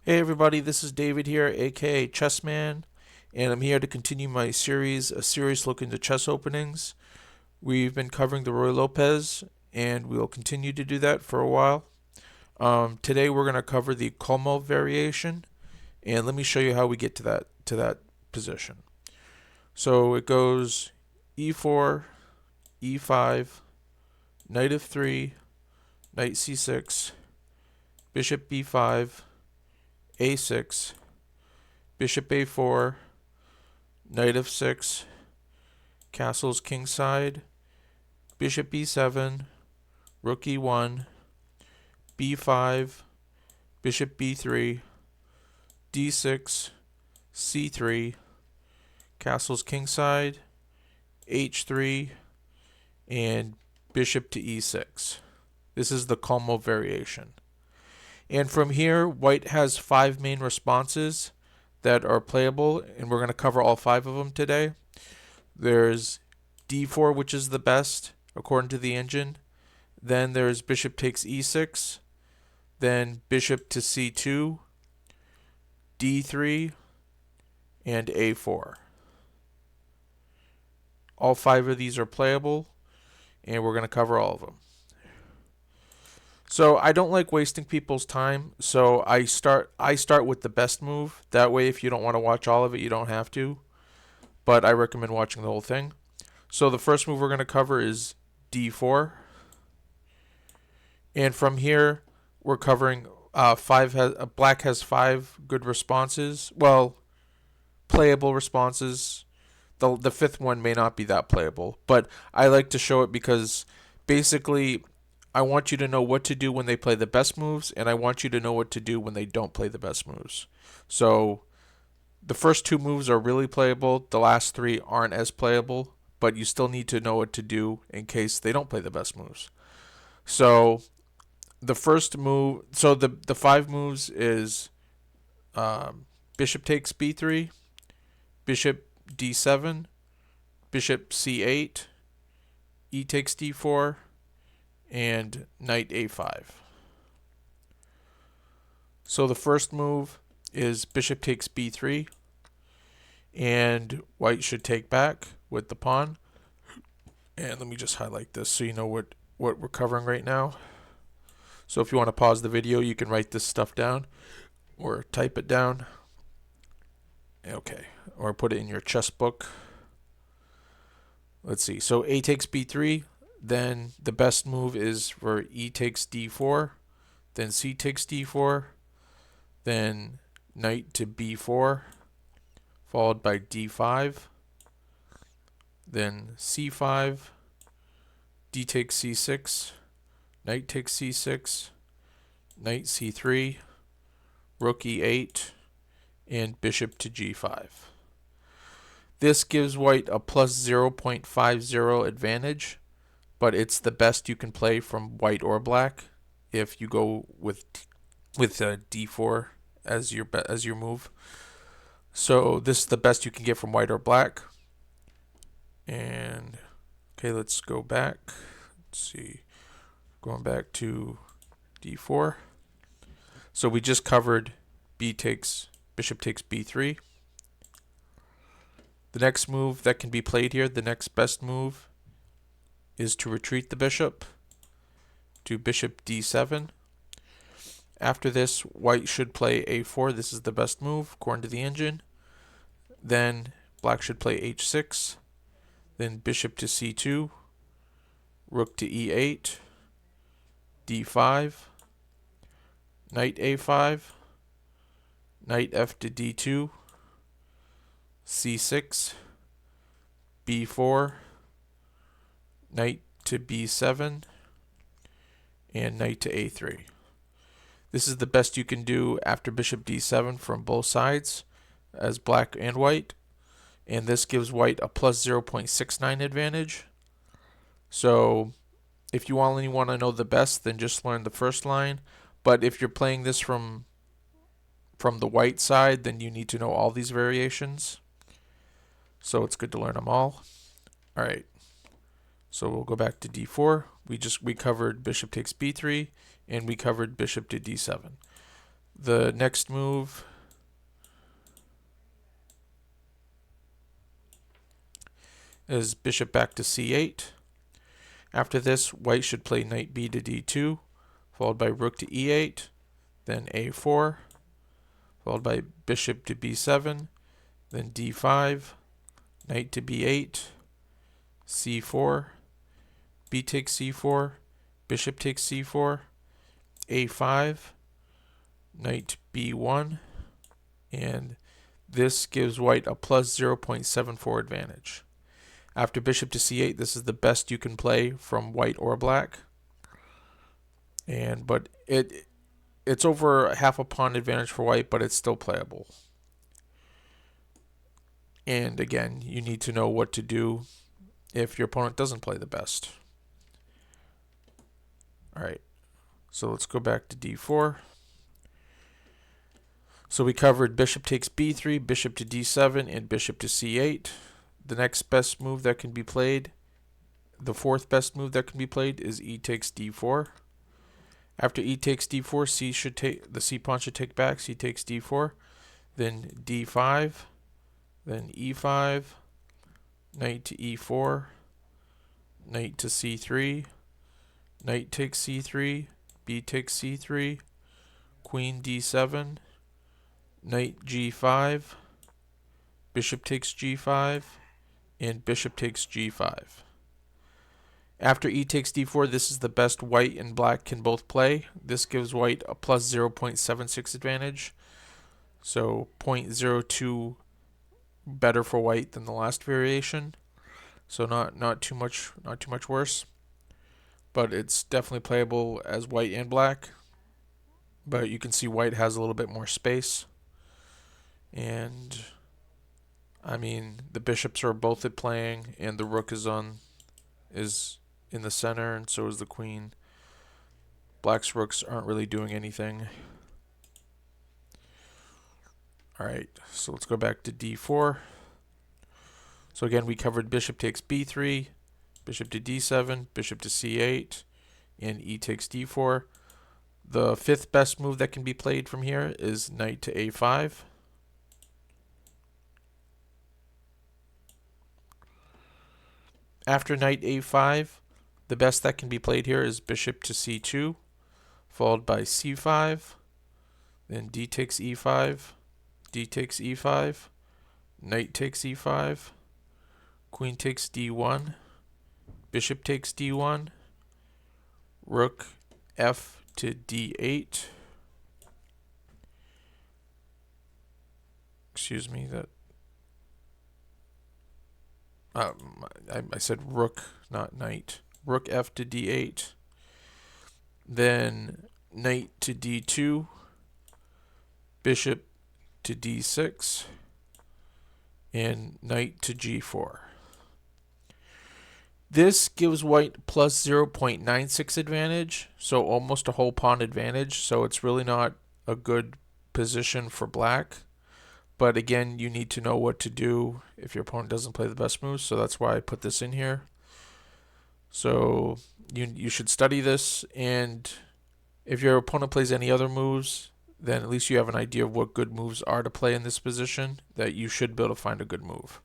Hey everybody, this is David here, aka Chessman, and I'm here to continue my series, a serious look into chess openings. We've been covering the Roy Lopez, and we'll continue to do that for a while. Today we're going to cover the Kholmov variation, and let me show you how we get to that position. So it goes e4, e5, knight f3, knight c6, bishop b5, a6, bishop a4, knight f6, castles kingside, bishop b7, rook e1, b5, bishop b3, d6, c3, castles kingside, h3, and bishop to e6. This is the Kholmov variation. And from here, white has 5 main responses that are playable, and we're going to cover all 5 of them today. There's d4, which is the best according to the engine. Then there's bishop takes e6, then bishop to c2, d3, and a4. All 5 of these are playable, and we're going to cover all of them. So I don't like wasting people's time, so I start with the best move. That way, if you don't want to watch all of it, you don't have to. But I recommend watching the whole thing. So the first move we're going to cover is d4, and from here we're covering black has 5 good responses. Well, playable responses. The fifth one may not be that playable, but I like to show it because basically I want you to know what to do when they play the best moves, and I want you to know what to do when they don't play the best moves. So the first 2 moves are really playable. The last 3 aren't as playable, but you still need to know what to do in case they don't play the best moves. So the first move, so the 5 moves is bishop takes b3, bishop d7, bishop c8, e takes d4, and knight a5. So the first move is bishop takes b3, and white should take back with the pawn. And let me just highlight this so you know what we're covering right now. So if you want to pause the video, you can write this stuff down or type it down. Okay, or put it in your chess book. Let's see. So a takes b3, then the best move is for e takes d4, then c takes d4, then knight to b4, followed by d5, then c5, d takes c6, knight takes c6, knight c3, rook e8, and bishop to g5. This gives white a plus 0.50 advantage, but it's the best you can play from white or black if you go with d4 as your move. So this is the best you can get from white or black. And okay, let's go back. Let's see. Going back to d4. So we just covered bishop takes b3. The next move that can be played here, the next best move, is to retreat the bishop to bishop d7. After this, white should play a4. This is the best move according to the engine. Then black should play h6. Then bishop to c2, rook to e8, d5, knight a5, knight f to d2, c6, b4, knight to b7, and knight to a3. This is the best you can do after bishop d7 from both sides, as black and white, and this gives white a plus 0.69 advantage. So if you only want to know the best, then just learn the first line, but if you're playing this from the white side, then you need to know all these variations. So it's good to learn them all. All right. So we'll go back to d4. We covered bishop takes b3, and we covered bishop to d7. The next move is bishop back to c8. After this, white should play knight b to d2, followed by rook to e8, then a4, followed by bishop to b7, then d5, knight to b8, c4, b takes c4, bishop takes c4, a5, knight b1, and this gives white a plus 0.74 advantage. After bishop to c8, this is the best you can play from white or black. But it's over half a pawn advantage for white, but it's still playable. And again, you need to know what to do if your opponent doesn't play the best. Alright, so let's go back to d4. So we covered bishop takes b3, bishop to d7, and bishop to c8. The next best move that can be played, the fourth best move that can be played, is e takes d4. After e takes d4, the c pawn should take back, c takes d4, then d5, then e5, knight to e4, knight to c3, knight takes c3, b takes c3, queen d7, knight g5, bishop takes g5, and bishop takes g5. After e takes d4, this is the best white and black can both play. This gives white a plus 0.76 advantage, so 0.02 better for white than the last variation. So not too much worse, but it's definitely playable as white and black. But you can see white has a little bit more space, and I mean the bishops are both at playing, and the rook is in the center, and so is the queen. Black's rooks aren't really doing anything. Alright, so let's go back to d4. So again, we covered bishop takes b3, bishop to d7, bishop to c8, and e takes d4. The fifth best move that can be played from here is knight to a5. After knight a5, the best that can be played here is bishop to c2, followed by c5, then d takes e5, d takes e5, knight takes e5, queen takes d1, bishop takes d1, rook f to d8. Excuse me, that I said rook, not knight. Rook f to d8, then knight to d2, bishop to d6, and knight to g4. This gives white plus 0.96 advantage, so almost a whole pawn advantage, so it's really not a good position for black. But again, you need to know what to do if your opponent doesn't play the best moves, so that's why I put this in here. So you should study this, and if your opponent plays any other moves, then at least you have an idea of what good moves are to play in this position, that you should be able to find a good move.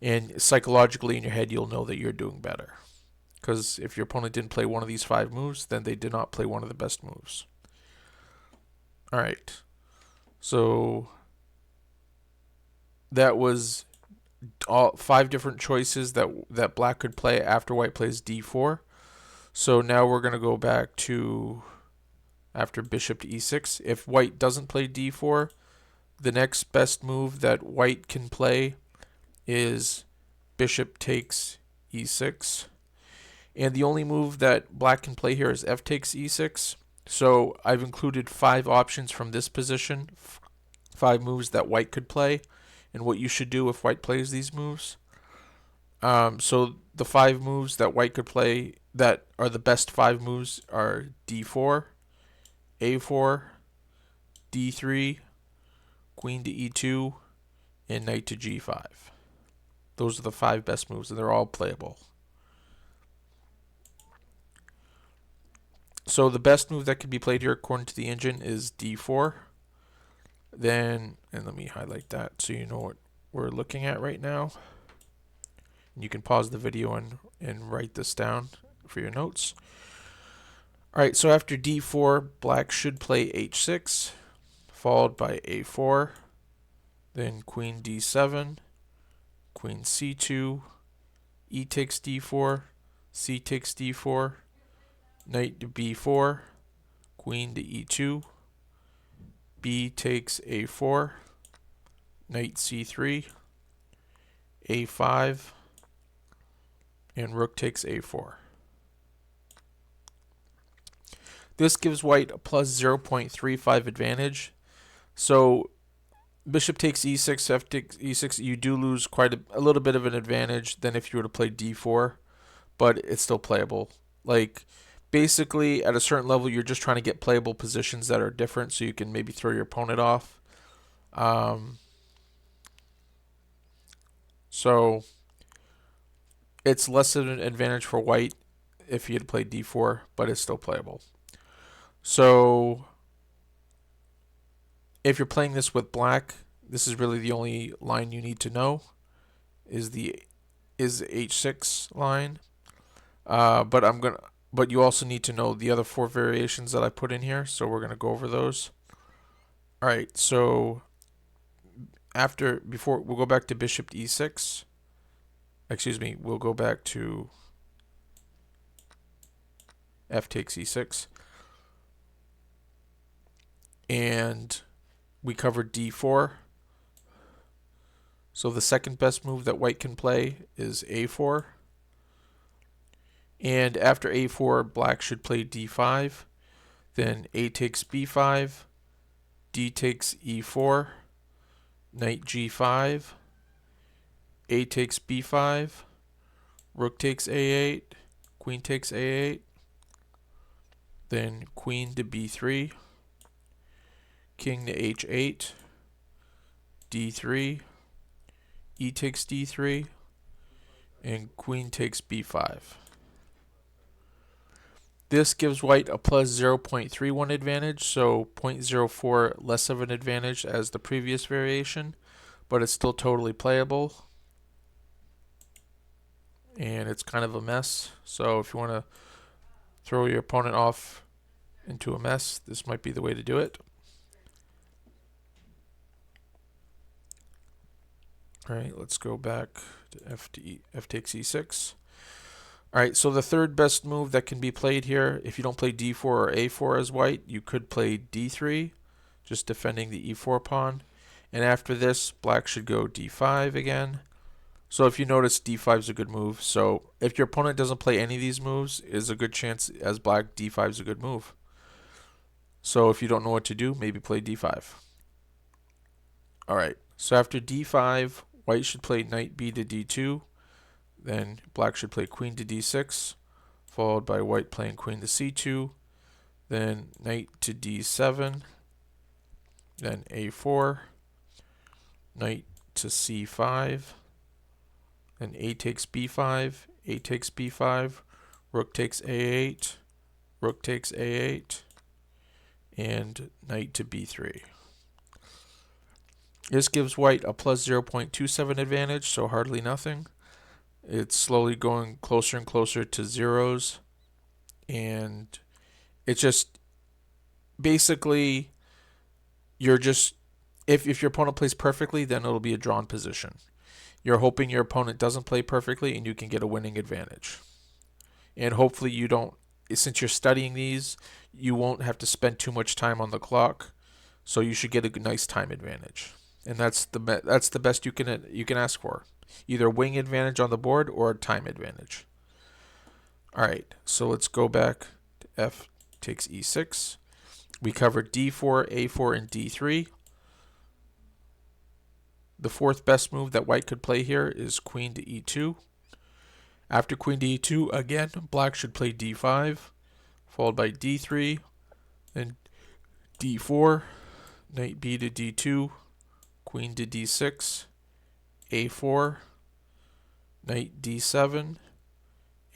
And psychologically in your head, you'll know that you're doing better. Because if your opponent didn't play one of these 5 moves, then they did not play one of the best moves. Alright, so that was all 5 different choices that black could play after white plays d4. So now we're going to go back to after bishop to e6. If white doesn't play d4, the next best move that white can play is bishop takes e6. And the only move that black can play here is f takes e6. So I've included 5 options from this position, 5 moves that white could play, and what you should do if white plays these moves. So the 5 moves that white could play that are the best 5 moves are d4, a4, d3, queen to e2, and knight to g5. Those are the 5 best moves, and they're all playable. So the best move that can be played here according to the engine is d4. Then, and let me highlight that so you know what we're looking at right now. You can pause the video and write this down for your notes. Alright, so after d4, black should play h6, followed by a4, then queen d7, queen c2, e takes d4, c takes d4, knight to b4, queen to e2, b takes a4, knight c3, a5, and rook takes a4. This gives white a plus 0.35 advantage. So bishop takes e6, f takes e6, you do lose quite a little bit of an advantage than if you were to play d4, but it's still playable. Like, basically, at a certain level, you're just trying to get playable positions that are different so you can maybe throw your opponent off. So it's less of an advantage for white if you had played d4, but it's still playable. So if you're playing this with black, this is really the only line you need to know is the h6 line. But you also need to know the other 4 variations that I put in here, so we're gonna go over those. All right, so before we'll go back to bishop to e6. Excuse me, we'll go back to f takes e6. And we covered d4. So the second best move that white can play is a4. And after a4, black should play d5. Then a takes b5, d takes e4, knight g5, a takes b5, rook takes a8, queen takes a8, then queen to b3, king to h8, d3, e takes d3, and queen takes b5. This gives white a plus 0.31 advantage, so 0.04 less of an advantage as the previous variation, but it's still totally playable. And it's kind of a mess, so if you want to throw your opponent off into a mess, this might be the way to do it. Alright, let's go back to f takes e6. Alright, so the third best move that can be played here, if you don't play d4 or a4 as white, you could play d3, just defending the e4 pawn. And after this, black should go d5 again. So if you notice, d5 is a good move. So if your opponent doesn't play any of these moves, is a good chance as black, d5 is a good move. So if you don't know what to do, maybe play d5. Alright, so after d5, white should play knight b to d2. Then black should play queen to d6, followed by white playing queen to c2, then knight to d7, then a4, knight to c5, then a takes b5, a takes b5, rook takes a8, rook takes a8, and knight to b3. This gives white a plus 0.27 advantage, so hardly nothing. It's slowly going closer and closer to zeros, and it's just basically you're just if your opponent plays perfectly, then it'll be a drawn position. You're hoping your opponent doesn't play perfectly and you can get a winning advantage. And hopefully you don't, since you're studying these, you won't have to spend too much time on the clock, so you should get a nice time advantage. And that's the best you can ask for. Either wing advantage on the board or time advantage. Alright, so let's go back to f takes e6. We covered d4, a4, and d3. The fourth best move that white could play here is queen to e2. After queen to e2, again, black should play d5, followed by d3, then d4, knight b to d2, queen to d6, a4, knight d7,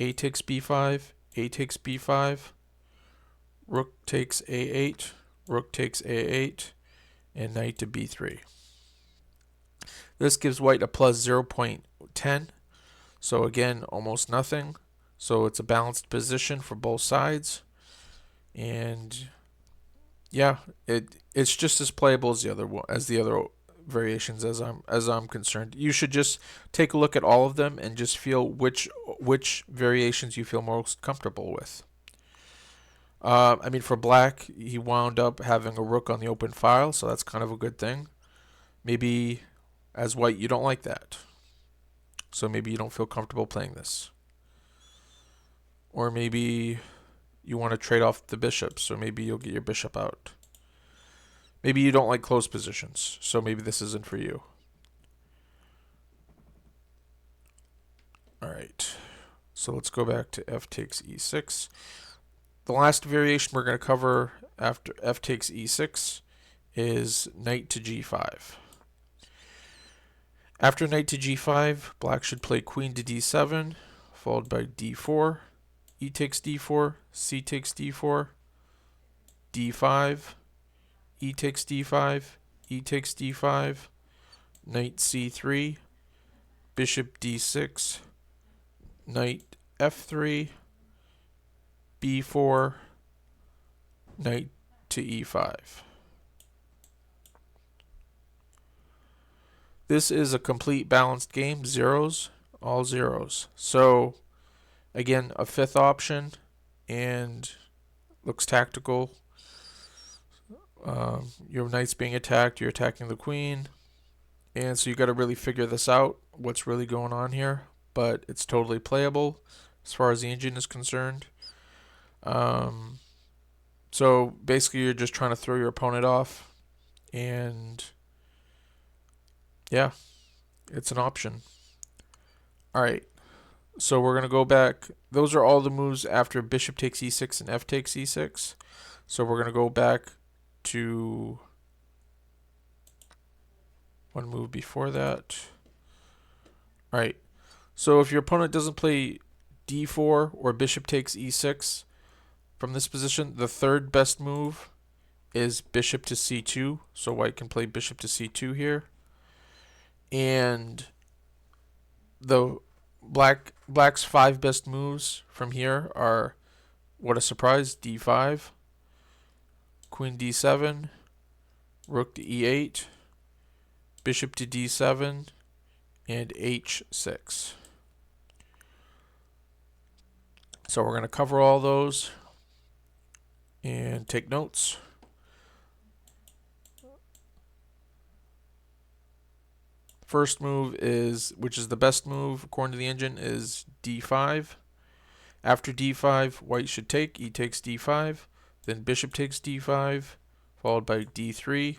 a takes b5, a takes b5, rook takes a8, rook takes a8, and knight to b3. This gives white a plus 0.10, so again, almost nothing. So it's a balanced position for both sides. And yeah, it's just as playable as the other variations as I'm concerned. You should just take a look at all of them and just feel which variations you feel most comfortable with. I mean, for black, he wound up having a rook on the open file, so that's kind of a good thing. Maybe as white, you don't like that. So maybe you don't feel comfortable playing this. Or maybe you want to trade off the bishop, so maybe you'll get your bishop out. Maybe you don't like close positions, so maybe this isn't for you. Alright, so let's go back to f takes e6. The last variation we're going to cover after f takes e6 is knight to g5. After knight to g5, black should play queen to d7, followed by d4, e takes d4, c takes d4, d5, e takes d5, e takes d5, knight c3, bishop d6, knight f3, b4, knight to e5. This is a complete balanced game, zeros, all zeros. So again, a fifth option, and looks tactical. Your knight's being attacked, you're attacking the queen, and so you got to really figure this out, what's really going on here, but it's totally playable as far as the engine is concerned. So basically you're just trying to throw your opponent off, and yeah, it's an option. Alright, so we're going to go back. Those are all the moves after bishop takes e6 and f takes e6. So we're going to go back to one move before that. Alright, so if your opponent doesn't play d4 or bishop takes e6 from this position, the third best move is bishop to c2. So white can play bishop to c2 here. And the black's 5 best moves from here are, what a surprise, d5, queen d7, rook to e8, bishop to d7, and h6. So we're going to cover all those and take notes. First move is, which is the best move according to the engine, is d5. After d5, white should take, e takes d5, then bishop takes d5, followed by d3,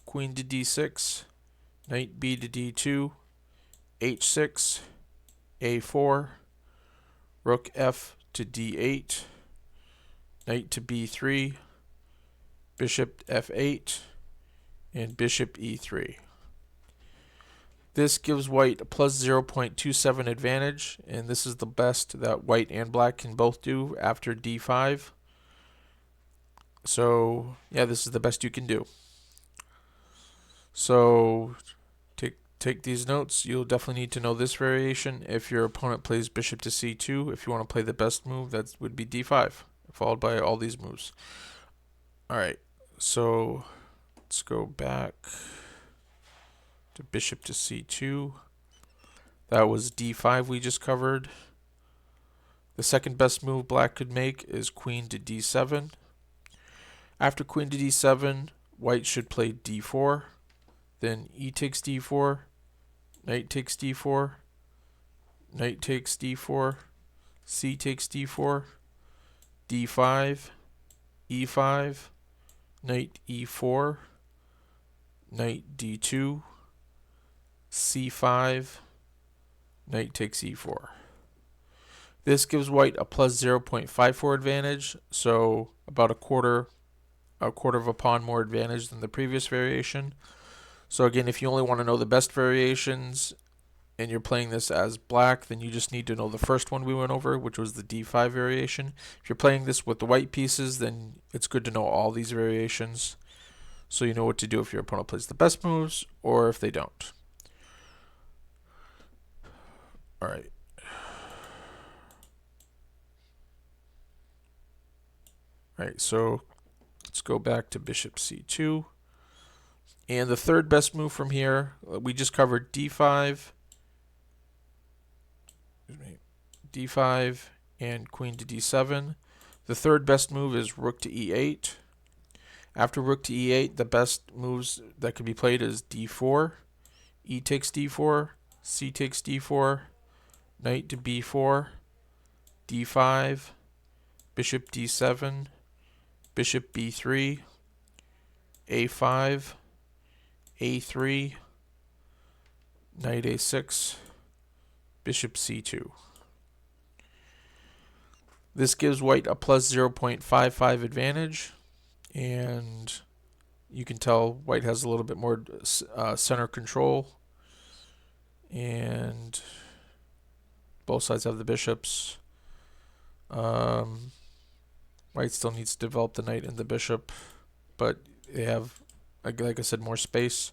queen to d6, knight b to d2, h6, a4, rook f to d8, knight to b3, bishop f8, and bishop e3. This gives white a plus 0.27 advantage, and this is the best that white and black can both do after d5. So yeah, this is the best you can do. So take these notes. You'll definitely need to know this variation if your opponent plays bishop to c2. If you want to play the best move, that would be d5, followed by all these moves. Alright, so let's go back to bishop to c2. That was d5 we just covered. The second best move black could make is queen to d7. After queen to d7, white should play d4, then e takes d4, knight takes d4, knight takes d4, c takes d4, d5, e5, knight e4, knight d2, c5, knight takes e4. This gives white a plus 0.54 advantage, so about a quarter of a pawn more advantage than the previous variation. So again, if you only want to know the best variations, and you're playing this as black, then you just need to know the first one we went over, which was the d5 variation. If you're playing this with the white pieces, then it's good to know all these variations, so you know what to do if your opponent plays the best moves or if they don't. All right. All right, so let's go back to bishop c2. And the third best move from here, we just covered d5, d5, and queen to d7. The third best move is rook to e8. After rook to e8, the best moves that can be played is d4, e takes d4, c takes d4, knight to b4, d5, bishop d7, bishop b3, a5, a3, knight a6, bishop c2. This gives white a plus 0.55 advantage, and you can tell white has a little bit more center control, and both sides have the bishops. White still needs to develop the knight and the bishop, but they have, like I said, more space,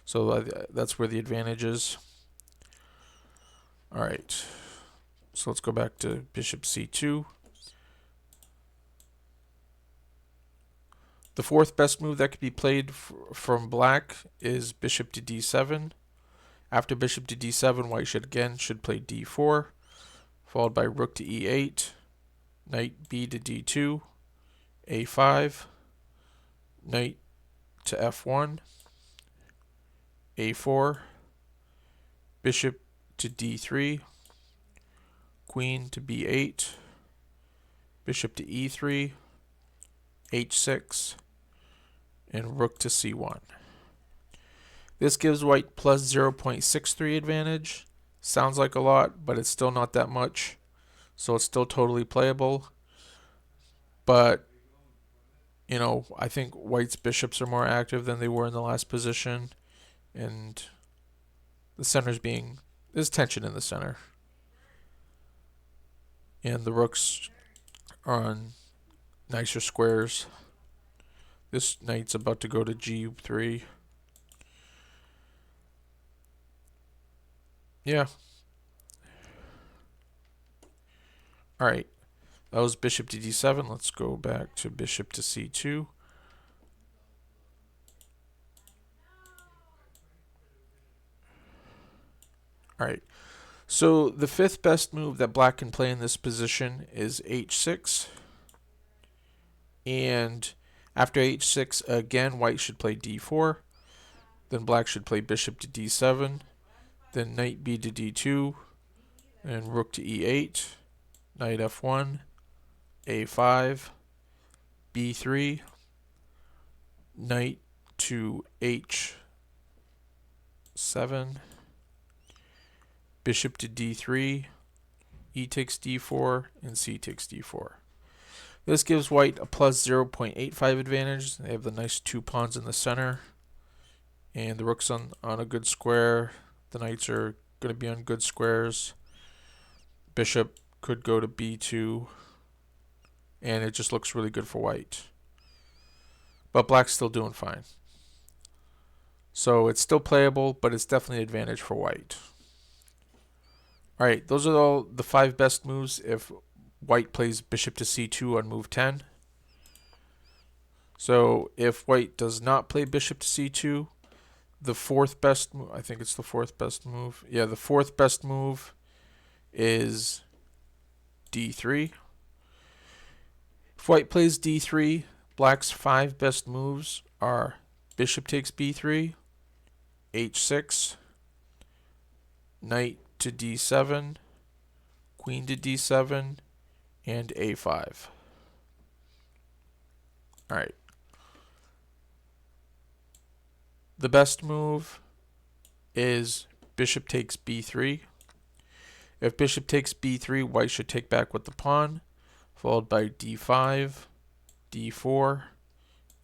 so that's where the advantage is. All right, so let's go back to bishop c2. The fourth best move that could be played from black is bishop to d7. After bishop to d7, white should play d4, followed by rook to e8, knight b to d2, a5, knight to f1, a4, bishop to d3, queen to b8, bishop to e3, h6, and rook to c1. This gives white plus 0.63 advantage. Sounds like a lot, but it's still not that much, so it's still totally playable. But you know, I think white's bishops are more active than they were in the last position, and the there's tension in the center, and the rooks are on nicer squares. This knight's about to go to g3. Yeah. All right. That was bishop to d7. Let's go back to bishop to c2. All right. So the fifth best move that black can play in this position is h6. And after h6, again, white should play d4. Then black should play bishop to d7. Then knight b to d2. And rook to e8. Knight f1. a5. b3. Knight to h7. Bishop to d3. E takes d4. And c takes d4. This gives white a plus 0.85 advantage. They have the nice two pawns in the center, and the rook's on a good square. The knights are going to be on good squares. Bishop could go to b2, and it just looks really good for white. But black's still doing fine. So it's still playable, but it's definitely an advantage for white. All right, those are all the 5 best moves if white plays bishop to c2 on move 10. So if white does not play bishop to c2, the fourth best move, I think it's the fourth best move. Yeah, the fourth best move is d3. If white plays d3, black's 5 best moves are bishop takes b3, h6, knight to d7, queen to d7, and a5. All right. The best move is bishop takes b3. If bishop takes b3, white should take back with the pawn, followed by d5, d4,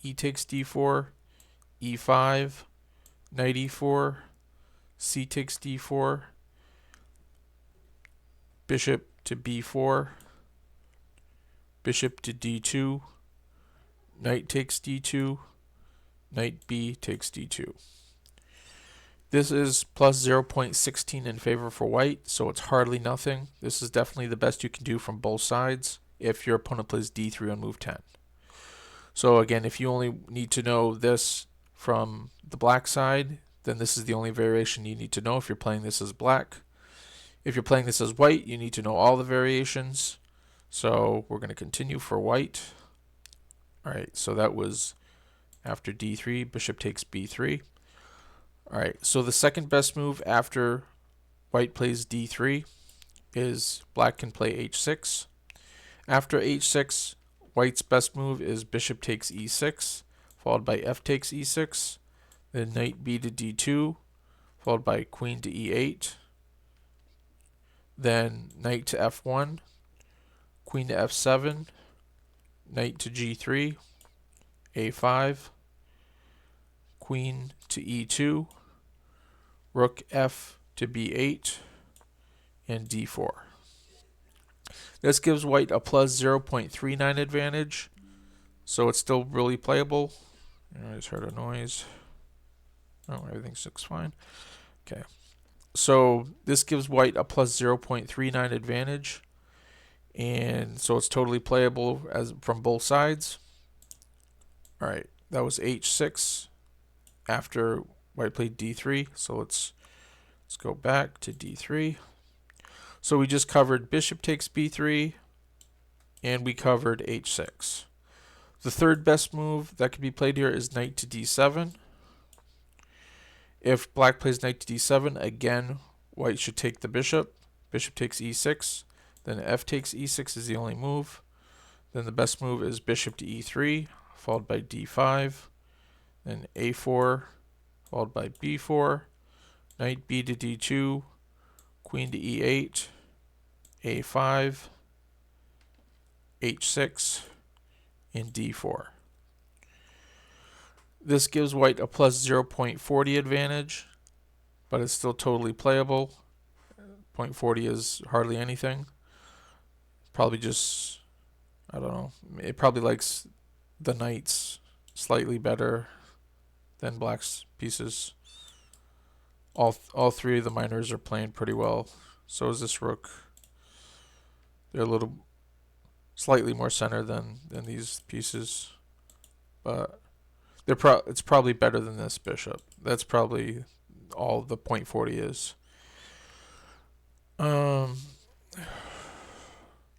e takes d4, e5, knight e4, c takes d4, bishop to b4, bishop to d2, knight takes d2, knight b takes d2. This is plus 0.16 in favor for white, so it's hardly nothing. This is definitely the best you can do from both sides if your opponent plays d3 on move 10. So again, if you only need to know this from the black side, then this is the only variation you need to know if you're playing this as black. If you're playing this as white, you need to know all the variations. So we're going to continue for white. Alright, so that was after d3, bishop takes b3. Alright, so the second best move after white plays d3 is black can play h6. After h6, white's best move is bishop takes e6, followed by f takes e6, then knight b to d2, followed by queen to e8, then knight to f1, queen to f7, knight to g3, a5, queen to e2, rook f to b8, and d4. This gives white a plus 0.39 advantage, so it's still really playable. I just heard a noise. Oh, everything looks fine. Okay. So this gives white a plus 0.39 advantage, and so it's totally playable as from both sides. All right, that was h6 after white played d3. So let's go back to d3. So we just covered bishop takes b3, and we covered h6. The third best move that can be played here is knight to d7. If black plays knight to d7, again, white should take the bishop. Bishop takes e6. Then f takes e6 is the only move. Then the best move is bishop to e3, followed by d5. Then a4, followed by b4. Knight b to d2, queen to e8, a5, h6, and d4. This gives white a plus 0.40 advantage, but it's still totally playable. 0.40 is hardly anything. Probably just, I don't know, it probably likes the knights slightly better than black's pieces. All three of the minors are playing pretty well. So is this rook. They're a little slightly more center than these pieces, but it's probably better than this bishop. That's probably all the 0.40 is. All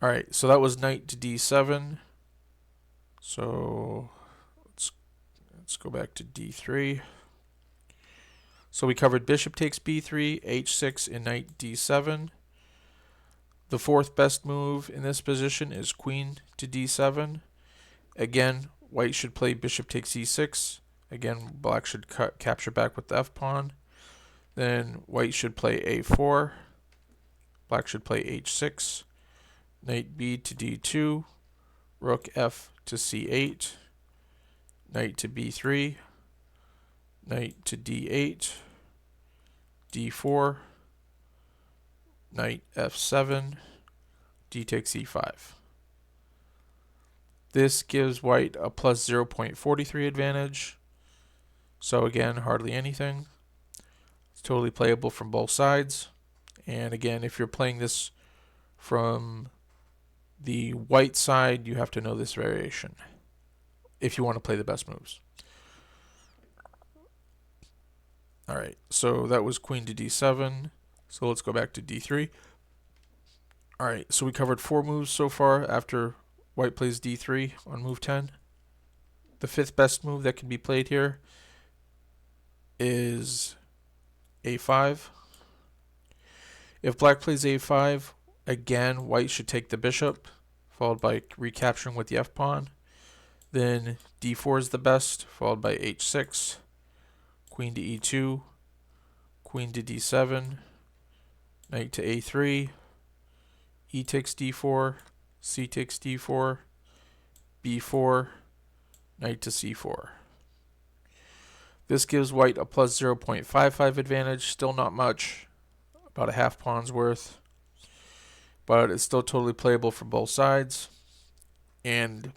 right, so that was knight to d7. So let's go back to d3. So we covered bishop takes b3, h6, and knight d7. The fourth best move in this position is queen to d7. Again, white should play bishop takes e6. Again, black should capture back with the f-pawn. Then white should play a4. Black should play h6. Knight b to d2. Rook f to c8. Knight to b3. Knight to d8. d4. Knight f7. D takes e5. This gives white a plus 0.43 advantage. So again, hardly anything. It's totally playable from both sides. And again, if you're playing this from the white side, you have to know this variation if you want to play the best moves. All right, so that was queen to d7. So let's go back to d3. All right, so we covered 4 moves so far after white plays d3 on move 10. The fifth best move that can be played here is a5. If black plays a5, again, white should take the bishop, followed by recapturing with the f-pawn. Then d4 is the best, followed by h6, queen to e2, queen to d7, knight to a3, e takes d4, c takes d4, b4, knight to c4. This gives white a plus 0.55 advantage, still not much, about a half pawn's worth. but it's still totally playable for both sides. And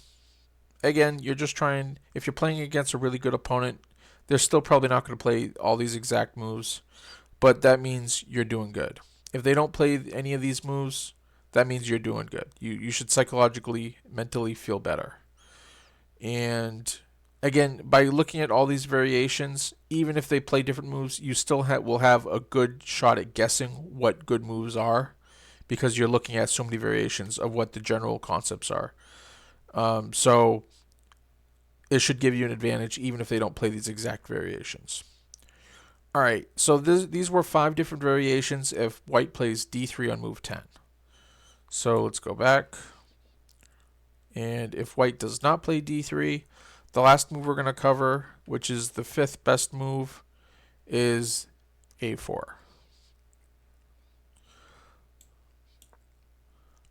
again, you're just trying, if you're playing against a really good opponent, they're still probably not going to play all these exact moves, but that means you're doing good. If they don't play any of these moves, that means you're doing good. You should psychologically, mentally feel better. And again, by looking at all these variations, even if they play different moves, you still will have a good shot at guessing what good moves are, because you're looking at so many variations of what the general concepts are. So it should give you an advantage even if they don't play these exact variations. All right, so these were 5 different variations if white plays d3 on move 10. So let's go back. And if white does not play d3, the last move we're going to cover, which is the 5th best move, is a4.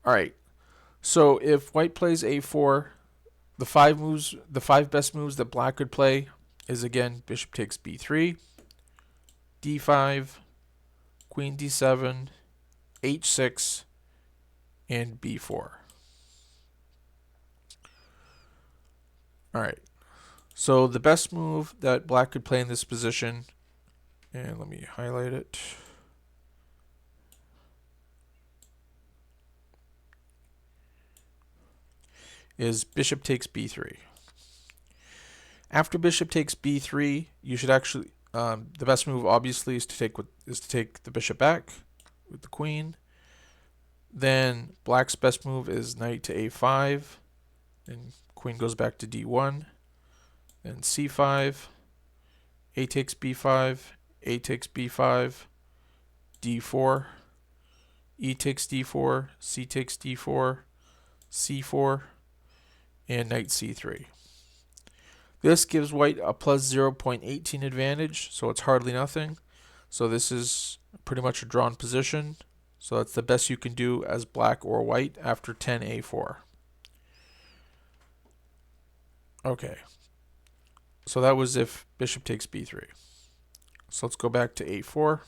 All right, so if white plays a4, the 5 best moves that black could play is, again, bishop takes b3, d5, queen d7, h6, and b4. All right, so the best move that black could play in this position, and let me highlight it, is bishop takes b3. After bishop takes b3, you should actually, the best move obviously is to take the bishop back with the queen. Then black's best move is knight to a5, and queen goes back to d1, then c5, a takes b5, a takes b5, d4, e takes d4, c takes d4, c4, and knight c3. This gives white a plus 0.18 advantage, so it's hardly nothing. So this is pretty much a drawn position. So that's the best you can do as black or white after 10a4. Okay, so that was if bishop takes b3. So let's go back to a4.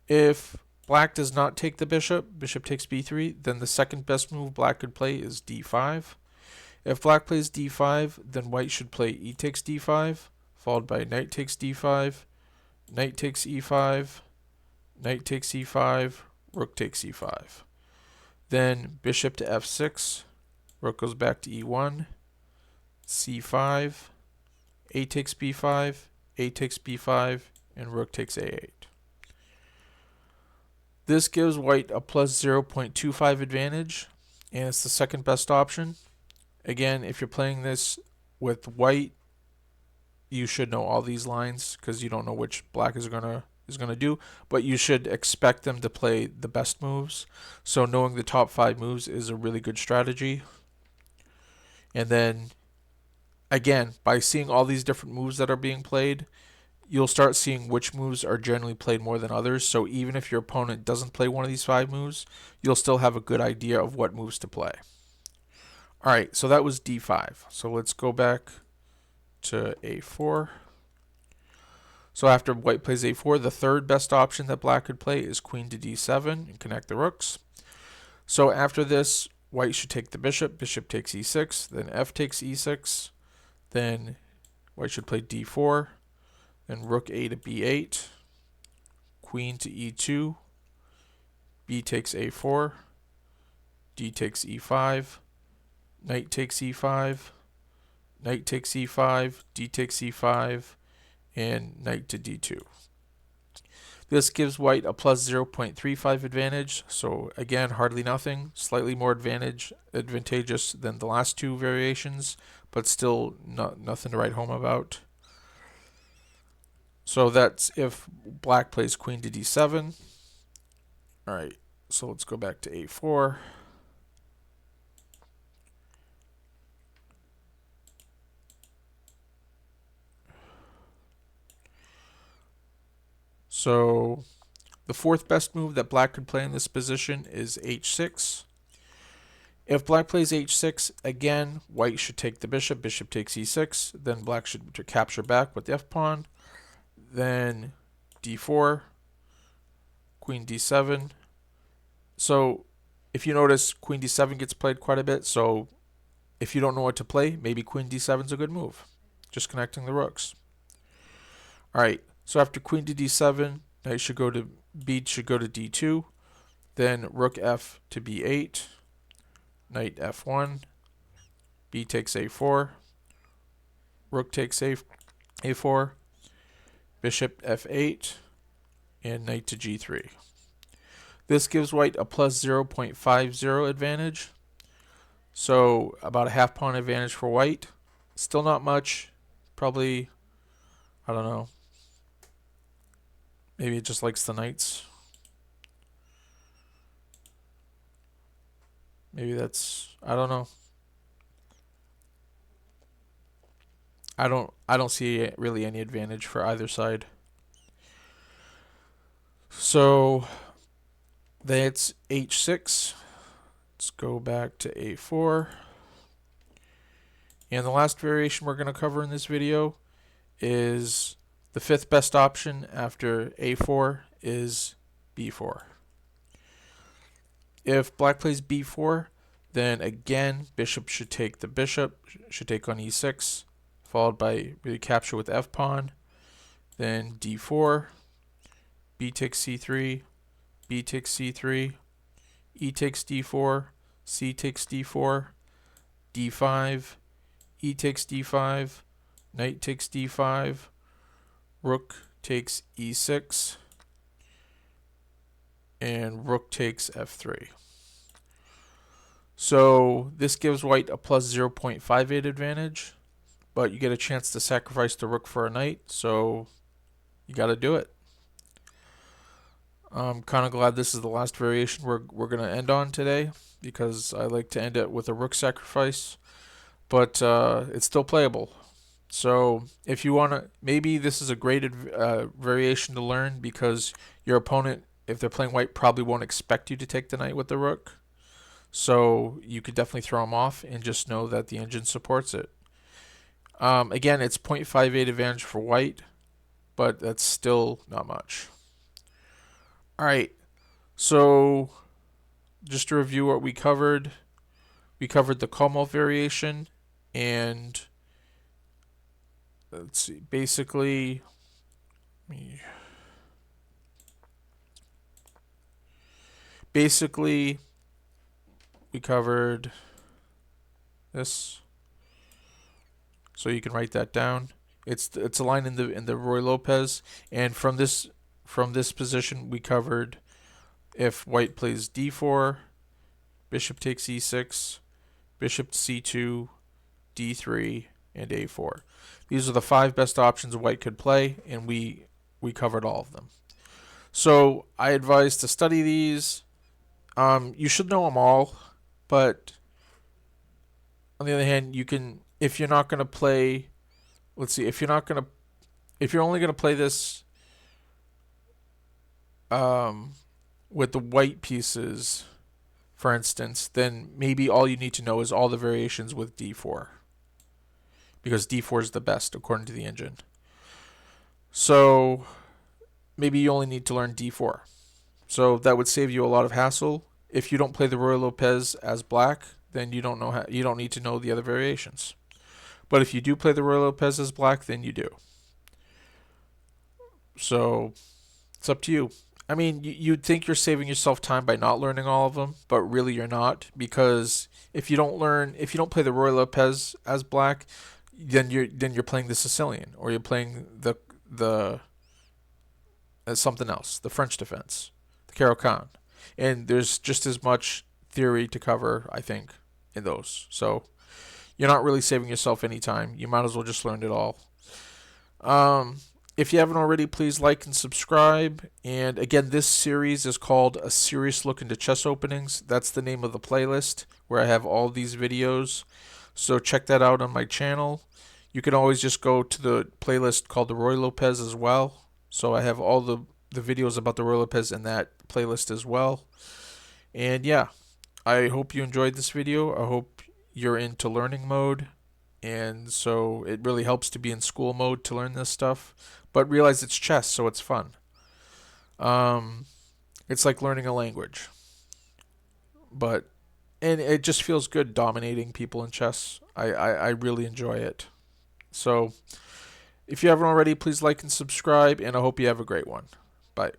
If black does not take the bishop, bishop takes b3, then the second best move black could play is d5. If black plays d5, then white should play e takes d5, followed by knight takes d5, knight takes e5, knight takes e5, rook takes e5. Then bishop to f6, rook goes back to e1, c5, a takes b5, a takes b5, and rook takes a8. This gives white a plus 0.25 advantage, and it's the second best option. Again, if you're playing this with white, you should know all these lines because you don't know which black is gonna do, but you should expect them to play the best moves. So knowing the top 5 moves is a really good strategy. And then again, by seeing all these different moves that are being played, you'll start seeing which moves are generally played more than others. So even if your opponent doesn't play one of these 5 moves, you'll still have a good idea of what moves to play. All right, so that was d5. So let's go back to a4. So after white plays a4, the third best option that black could play is queen to d7 and connect the rooks. So after this, white should take the bishop. Bishop takes e6, then f takes e6, then white should play d4, then rook a to b8, queen to e2, b takes a4, d takes e5, knight takes e5, knight takes e5, d takes e5, and knight to d2. This gives white a plus 0.35 advantage, so again, hardly nothing, slightly more advantageous than the last 2 variations, but still nothing to write home about. So that's if black plays queen to d7. All right, so let's go back to a4. So the fourth best move that black could play in this position is h6. If black plays h6, again, white should take the bishop. Bishop takes e6. Then black should capture back with the f-pawn. Then d4. queen d7. So if you notice, queen d7 gets played quite a bit. So if you don't know what to play, maybe queen d7 is a good move. Just connecting the rooks. All right. So after queen to d7, knight should go to b should go to d2. Then rook f to b8. Knight f1. B takes a4. Rook takes a4. Bishop f8. And knight to g3. This gives white a plus 0.50 advantage. So about a half pawn advantage for white. Still not much. Probably, I don't know. Maybe it just likes the knights. Maybe that's, I don't know. I don't see really any advantage for either side. So that's h6. Let's go back to a4. And the last variation we're going to cover in this video is the fifth best option after a4 is b4. If black plays b4, then again bishop should take the bishop, should take on e6, followed by recapture with f pawn, then d4, b takes c3, b takes c3, e takes d4, c takes d4, d5, e takes d5, knight takes d5, rook takes e6, and rook takes f3. So this gives white a plus 0.58 advantage, but you get a chance to sacrifice the rook for a knight, so you got to do it. I'm kind of glad this is the last variation we're going to end on today, because I like to end it with a rook sacrifice, but it's still playable. So if you want to, maybe this is a great variation to learn, because your opponent, if they're playing white, probably won't expect you to take the knight with the rook. So you could definitely throw them off and just know that the engine supports it. Again, it's 0.58 advantage for white, but that's still not much. All right, so just to review what we covered the Kholmov variation, and let's see, basically, we covered this, so you can write that down. It's a line in the Roy Lopez, and from this position we covered if white plays d4, bishop takes e6, bishop to c2, d3, and a4. These are the 5 best options white could play, and we covered all of them. So I advise to study these. You should know them all, but on the other hand, you can, if you're not going to play, let's see, if you're only going to play this with the white pieces, for instance, then maybe all you need to know is all the variations with d4, because d4 is the best according to the engine. So maybe you only need to learn d4. So that would save you a lot of hassle. If you don't play the Roy Lopez as black, then you don't need to know the other variations. But if you do play the Roy Lopez as black, then you do. So it's up to you. I mean, you'd think you're saving yourself time by not learning all of them, but really you're not, because if you don't play the Roy Lopez as black, then you're playing the Sicilian, or you're playing the something else, the French defense, the Caro-Kann, and there's just as much theory to cover, I think, in those. So you're not really saving yourself any time. You might as well just learn it all. If you haven't already, please like and subscribe. And again, this series is called A Serious Look into Chess Openings. That's the name of the playlist where I have all these videos. So check that out on my channel. You can always just go to the playlist called the Roy Lopez as well. So I have all the videos about the Roy Lopez in that playlist as well. And yeah, I hope you enjoyed this video. I hope you're into learning mode. And so it really helps to be in school mode to learn this stuff. But realize it's chess, so it's fun. It's like learning a language. But and it just feels good dominating people in chess. I really enjoy it. So if you haven't already, please like and subscribe, and I hope you have a great one. Bye.